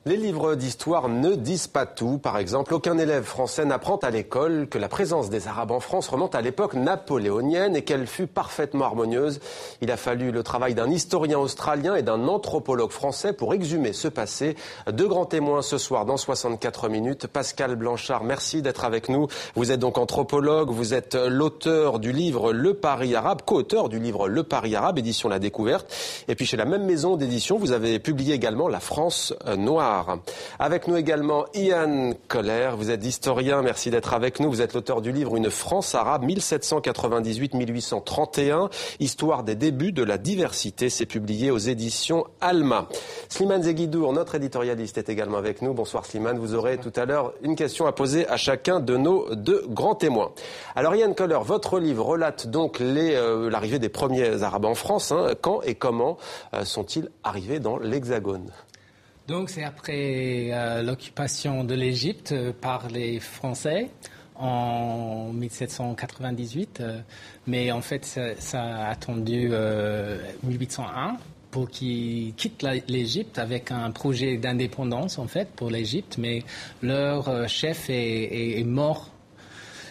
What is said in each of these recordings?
Les livres d'histoire ne disent pas tout. Par exemple, aucun élève français n'apprend à l'école que la présence des Arabes en France remonte à l'époque napoléonienne et qu'elle fut parfaitement harmonieuse. Il a fallu le travail d'un historien australien et d'un anthropologue français pour exhumer ce passé. Deux grands témoins ce soir dans 64 minutes. Pascal Blanchard, merci d'être avec nous. Vous êtes donc anthropologue, vous êtes l'auteur du livre Le Paris arabe, co-auteur du livre Le Paris arabe, édition La Découverte. Et puis chez la même maison d'édition, vous avez publié également La France noire. Avec nous également Ian Koller, vous êtes historien, merci d'être avec nous. Vous êtes l'auteur du livre Une France arabe 1798-1831, histoire des débuts de la diversité. C'est publié aux éditions Alma. Slimane Zeguidour, notre éditorialiste, est également avec nous. Bonsoir Slimane, vous aurez tout à l'heure une question à poser à chacun de nos deux grands témoins. Alors Ian Koller, votre livre relate donc l'arrivée des premiers Arabes en France. Quand et comment sont-ils arrivés dans l'Hexagone ? Donc c'est après l'occupation de l'Égypte par les Français en 1798, mais en fait ça a attendu 1801 pour qu'ils quittent l'Égypte avec un projet d'indépendance en fait pour l'Égypte, mais leur chef est mort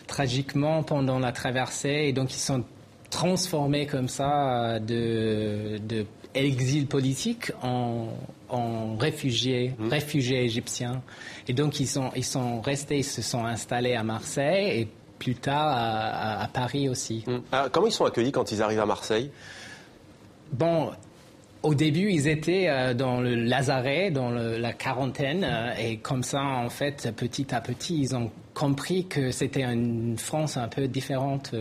tragiquement pendant la traversée et donc ils sont transformés comme ça de exil politique en réfugiés égyptiens. Et donc ils sont restés, ils se sont installés à Marseille et plus tard à Paris aussi. Alors, comment ils sont accueillis quand ils arrivent à Marseille ? Bon, au début, ils étaient dans le lazaret, dans la quarantaine, et comme ça, en fait, petit à petit, ils ont compris que c'était une France un peu différente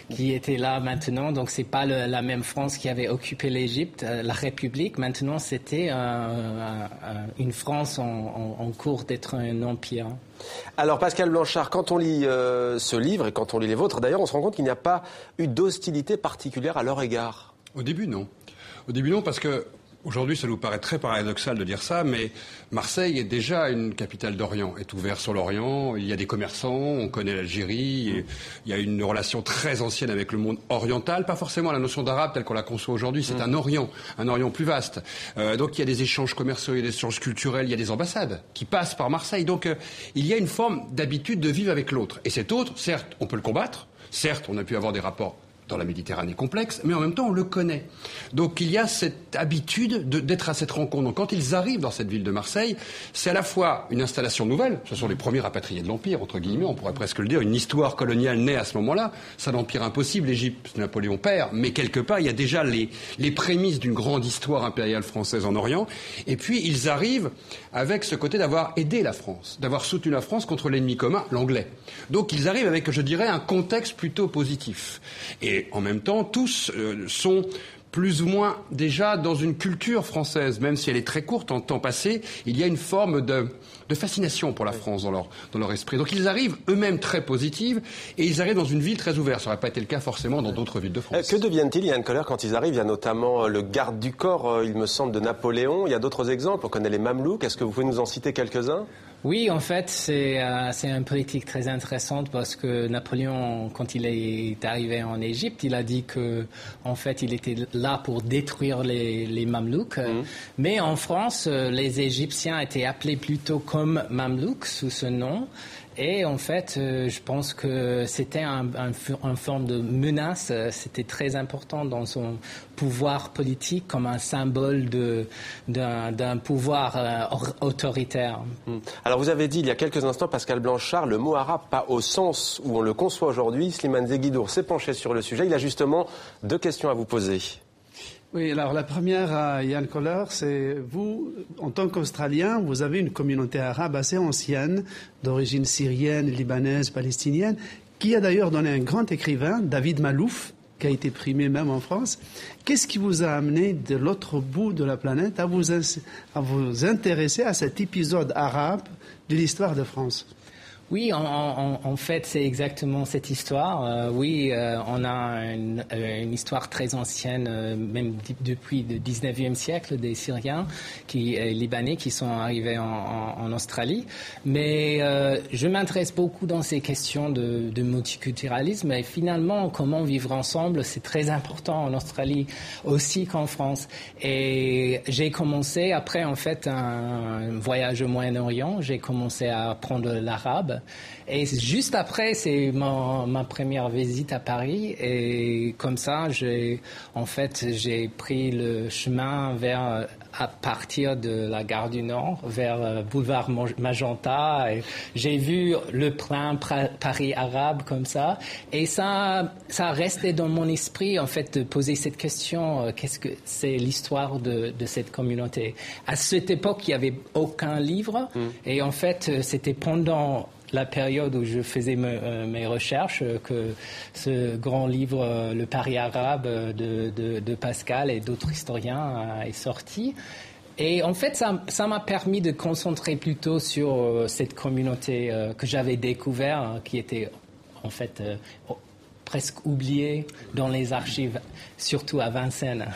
qui était là maintenant. Donc, c'est pas la même France qui avait occupé l'Égypte, la République. Maintenant, c'était une France en cours d'être un empire. Alors, Pascal Blanchard, quand on lit ce livre, et quand on lit les vôtres, d'ailleurs, on se rend compte qu'il n'y a pas eu d'hostilité particulière à leur égard. Au début, non. Au début, non, parce que aujourd'hui, ça nous paraît très paradoxal de dire ça, mais Marseille est déjà une capitale d'Orient, est ouverte sur l'Orient. Il y a des commerçants, on connaît l'Algérie, et il y a une relation très ancienne avec le monde oriental, pas forcément la notion d'arabe telle qu'on la conçoit aujourd'hui, c'est un Orient plus vaste. Donc il y a des échanges commerciaux, il y a des échanges culturels, il y a des ambassades qui passent par Marseille. Donc il y a une forme d'habitude de vivre avec l'autre. Et cet autre, certes, on peut le combattre, certes, on a pu avoir des rapports dans la Méditerranée complexe, mais en même temps, on le connaît. Donc, il y a cette habitude d'être à cette rencontre. Donc, quand ils arrivent dans cette ville de Marseille, c'est à la fois une installation nouvelle, ce sont les premiers rapatriés de l'Empire, entre guillemets, on pourrait presque le dire, une histoire coloniale naît à ce moment-là, c'est un empire impossible, l'Égypte, Napoléon perd, mais quelque part, il y a déjà les prémices d'une grande histoire impériale française en Orient, et puis ils arrivent avec ce côté d'avoir aidé la France, d'avoir soutenu la France contre l'ennemi commun, l'anglais. Donc, ils arrivent avec, je dirais, un contexte plutôt positif. Et en même temps, tous sont plus ou moins déjà dans une culture française, même si elle est très courte en temps passé, il y a une forme de fascination pour la France dans leur esprit. Donc ils arrivent eux-mêmes très positifs et ils arrivent dans une ville très ouverte. Ça n'aurait pas été le cas forcément dans d'autres villes de France. Que deviennent-ils, Ian Koller, quand ils arrivent ? Il y a notamment le garde du corps, il me semble, de Napoléon. Il y a d'autres exemples. On connaît les Mamelouks. Est-ce que vous pouvez nous en citer quelques-uns ? Oui, en fait, c'est une politique très intéressante parce que Napoléon, quand il est arrivé en Égypte, il a dit que, en fait, il était là pour détruire les Mamelouks. Mais en France, les Égyptiens étaient appelés plutôt comme Mamelouks sous ce nom. Et en fait, je pense que c'était une forme de menace. C'était très important dans son pouvoir politique comme un symbole d'un pouvoir autoritaire. Alors vous avez dit il y a quelques instants, Pascal Blanchard, le mot arabe pas au sens où on le conçoit aujourd'hui. Slimane Zeguidour s'est penché sur le sujet. Il a justement deux questions à vous poser. Oui, alors la première à Ian Koller, c'est vous, en tant qu'Australien, vous avez une communauté arabe assez ancienne, d'origine syrienne, libanaise, palestinienne, qui a d'ailleurs donné un grand écrivain, David Malouf, qui a été primé même en France. Qu'est-ce qui vous a amené de l'autre bout de la planète à vous intéresser à cet épisode arabe de l'histoire de France ? Oui, en fait, c'est exactement cette histoire. On a une histoire très ancienne, même depuis le 19e siècle, des Syriens, Libanais qui sont arrivés en Australie. Mais je m'intéresse beaucoup dans ces questions de multiculturalisme. Et finalement, comment vivre ensemble, c'est très important en Australie aussi qu'en France. Et j'ai commencé, après en fait un voyage au Moyen-Orient, j'ai commencé à apprendre l'arabe. Et juste après, c'est ma première visite à Paris. Et comme ça, j'ai pris le chemin à partir de la gare du Nord, vers boulevard Magenta. Et j'ai vu le plein Paris arabe comme ça. Et ça a resté dans mon esprit, en fait, de poser cette question. Qu'est-ce que c'est l'histoire de cette communauté? À cette époque, il n'y avait aucun livre. Et en fait, c'était pendant la période où je faisais mes recherches que ce grand livre, Le Paris arabe de Pascal et d'autres historiens est sorti. Et en fait, ça m'a permis de concentrer plutôt sur cette communauté que j'avais découverte, qui était en fait presque oubliée dans les archives, surtout à Vincennes.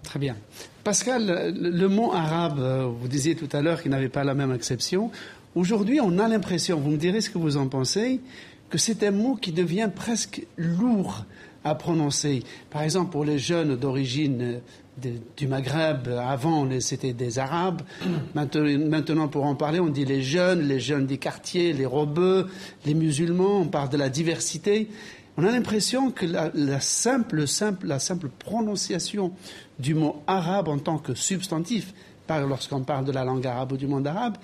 Très bien. Pascal, le mot arabe, vous disiez tout à l'heure qu'il n'avait pas la même acception. Aujourd'hui, on a l'impression, vous me direz ce que vous en pensez, que c'est un mot qui devient presque lourd à prononcer. Par exemple, pour les jeunes d'origine du Maghreb, avant c'était des Arabes. Maintenant, pour en parler, on dit les jeunes des quartiers, les rebeux, les musulmans, on parle de la diversité. On a l'impression que la simple prononciation du mot arabe en tant que substantif, lorsqu'on parle de la langue arabe ou du monde arabe,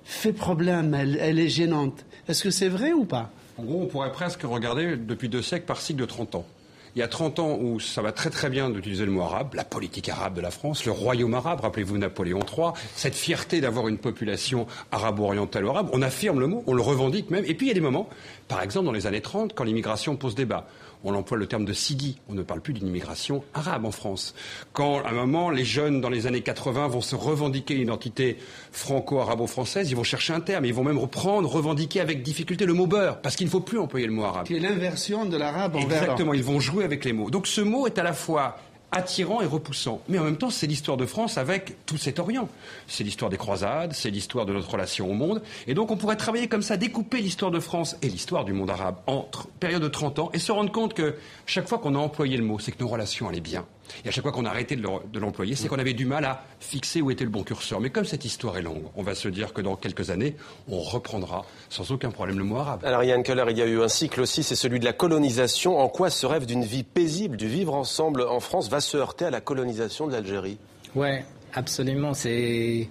fait problème, elle est gênante. Est-ce que c'est vrai ou pas? En gros, on pourrait presque regarder depuis 2 siècles par cycle de 30 ans. Il y a 30 ans où ça va très très bien d'utiliser le mot arabe, la politique arabe de la France, le royaume arabe, rappelez-vous Napoléon III, cette fierté d'avoir une population arabo-orientale ou arabe, on affirme le mot, on le revendique même. Et puis il y a des moments, par exemple dans les années 30, quand l'immigration pose débat. On emploie le terme de Sidi. On ne parle plus d'une immigration arabe en France. Quand, à un moment, les jeunes, dans les années 80, vont se revendiquer une identité franco-arabo-française, ils vont chercher un terme. Ils vont même revendiquer avec difficulté le mot beurre, parce qu'il ne faut plus employer le mot arabe. Qui est l'inversion de l'arabe envers. Exactement, ils vont jouer avec les mots. Donc ce mot est à la fois attirant et repoussant. Mais en même temps, c'est l'histoire de France avec tout cet Orient. C'est l'histoire des croisades, c'est l'histoire de notre relation au monde. Et donc, on pourrait travailler comme ça, découper l'histoire de France et l'histoire du monde arabe en période de 30 ans et se rendre compte que chaque fois qu'on a employé le mot, c'est que nos relations allaient bien. Et à chaque fois qu'on a arrêté de l'employer, c'est qu'on avait du mal à fixer où était le bon curseur. Mais comme cette histoire est longue, on va se dire que dans quelques années, on reprendra sans aucun problème le mot arabe. Alors Yann Keller, il y a eu un cycle aussi, c'est celui de la colonisation. En quoi ce rêve d'une vie paisible, du vivre ensemble en France, va se heurter à la colonisation de l'Algérie? Ouais. Absolument, c'est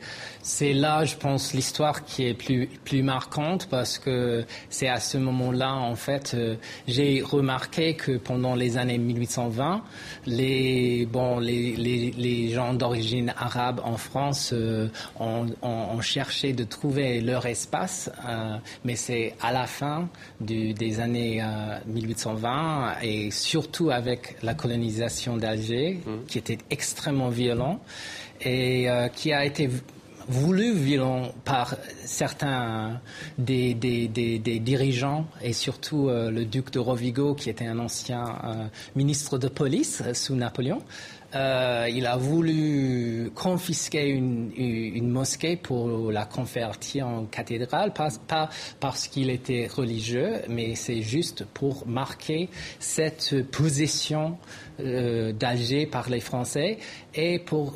là, je pense, l'histoire qui est plus marquante parce que c'est à ce moment-là, en fait, j'ai remarqué que pendant les années 1820, les gens d'origine arabe en France ont cherché de trouver leur espace, mais c'est à la fin des années 1820 et surtout avec la colonisation d'Alger, qui était extrêmement violent. Et qui a été voulu violent par certains des dirigeants et surtout le duc de Rovigo qui était un ancien ministre de police sous Napoléon. Il a voulu confisquer une mosquée pour la convertir en cathédrale, pas parce qu'il était religieux, mais c'est juste pour marquer cette possession d'Alger par les Français et pour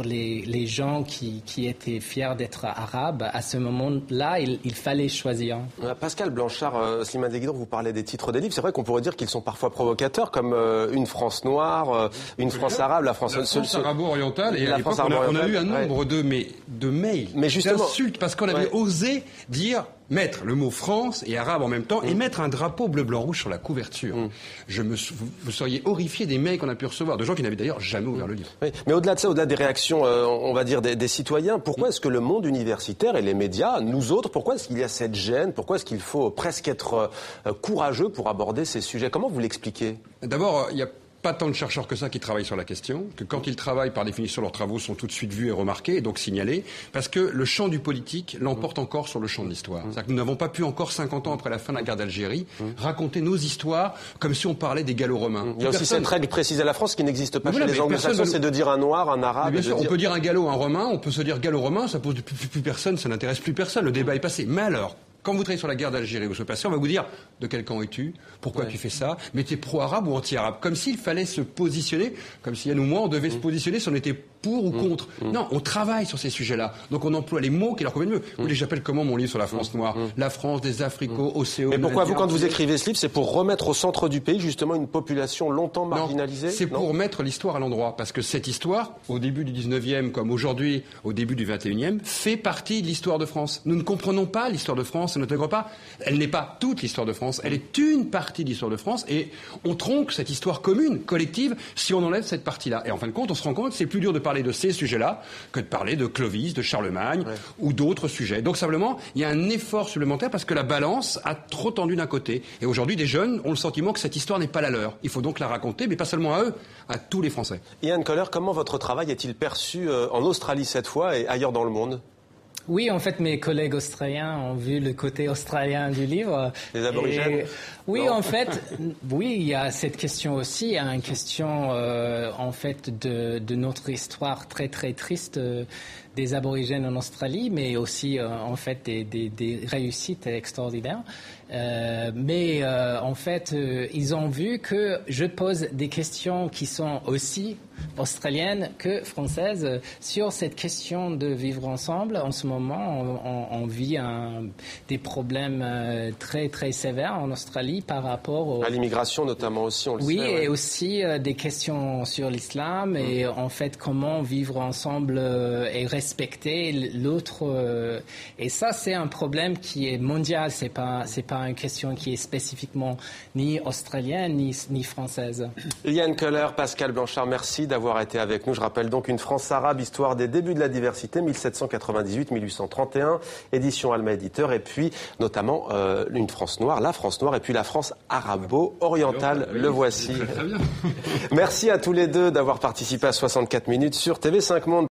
les gens qui étaient fiers d'être arabes, à ce moment-là, il fallait choisir. Pascal Blanchard, Slimane Leguidon, vous parlez des titres des livres. C'est vrai qu'on pourrait dire qu'ils sont parfois provocateurs, comme Une France noire, Une France arabe, la France arabo-orientale. Et à l'époque, on a eu un nombre de mails, d'insultes, parce qu'on avait osé dire mettre le mot France et arabe en même temps et mettre un drapeau bleu, blanc, rouge sur la couverture. Vous seriez horrifié des mails qu'on a pu recevoir, de gens qui n'avaient d'ailleurs jamais ouvert le livre. Oui. Mais au-delà de ça, au-delà des réactions, on va dire, des citoyens, pourquoi est-ce que le monde universitaire et les médias, nous autres, pourquoi est-ce qu'il y a cette gêne? Pourquoi est-ce qu'il faut presque être courageux pour aborder ces sujets? Comment vous l'expliquez? D'abord, il y a pas tant de chercheurs que ça qui travaillent sur la question, que quand ils travaillent, par définition, leurs travaux sont tout de suite vus et remarqués, et donc signalés, parce que le champ du politique l'emporte encore sur le champ de l'histoire. C'est-à-dire que nous n'avons pas pu encore, 50 ans après la fin de la guerre d'Algérie, raconter nos histoires comme si on parlait des Gallo-romains. Il y a aussi cette règle précise à la France qui n'existe pas chez les anglo-saxons, c'est de dire un noir, un arabe. Bien sûr, on peut dire un gallo, un romain, on peut se dire gallo-romain, ça pose plus personne, ça n'intéresse plus personne, le débat est passé. Mais alors, quand vous travaillez sur la guerre d'Algérie, vous se passez, on va vous dire de quel camp es-tu, pourquoi tu fais ça, mais tu es pro-arabe ou anti-arabe, comme s'il fallait se positionner, comme si Yann ou moi on devait se positionner si on était pour ou contre. Non, on travaille sur ces sujets-là, donc on emploie les mots qui leur conviennent mieux. Vous voulez, j'appelle comment mon livre sur la France noire, la France des Africains, océans. Mais pourquoi vous, quand vous écrivez ce livre, c'est pour remettre au centre du pays justement une population longtemps marginalisée? C'est pour mettre l'histoire à l'endroit, parce que cette histoire, au début du 19e comme aujourd'hui, au début du 21e, fait partie de l'histoire de France. Nous ne comprenons pas l'histoire de France, elle n'intègre pas, elle n'est pas toute l'histoire de France, elle est une partie de l'histoire de France, et on tronque cette histoire commune, collective, si on enlève cette partie-là. Et en fin de compte, on se rend compte que c'est plus dur de parler de ces sujets-là que de parler de Clovis, de Charlemagne ou d'autres sujets. Donc simplement, il y a un effort supplémentaire parce que la balance a trop tendu d'un côté. Et aujourd'hui, des jeunes ont le sentiment que cette histoire n'est pas la leur. Il faut donc la raconter, mais pas seulement à eux, à tous les Français. Ian Koller, comment votre travail est-il perçu en Australie cette fois et ailleurs dans le monde? Oui, en fait, mes collègues australiens ont vu le côté australien du livre. Les aborigènes? Oui, en fait, oui, il y a cette question aussi, il y a une question, en fait, de notre histoire très, très triste des aborigènes en Australie, mais aussi, en fait, des réussites extraordinaires. En fait, ils ont vu que je pose des questions qui sont aussi australiennes que françaises sur cette question de vivre ensemble. En ce moment, on vit des problèmes très, très sévères en Australie par rapport à l'immigration notamment aussi, on le sait. Oui, et aussi des questions sur l'islam et en fait comment vivre ensemble et respecter l'autre. Et ça, c'est un problème qui est mondial. C'est pas une question qui est spécifiquement ni australienne ni française. Ian Koller, Pascal Blanchard, merci d'avoir été avec nous. Je rappelle donc Une France arabe, histoire des débuts de la diversité, 1798-1831, édition Alma Éditeur, et puis notamment Une France noire, la France noire, et puis la France arabo-orientale. Le voici. Très bien. Merci à tous les deux d'avoir participé à 64 minutes sur TV5 Monde.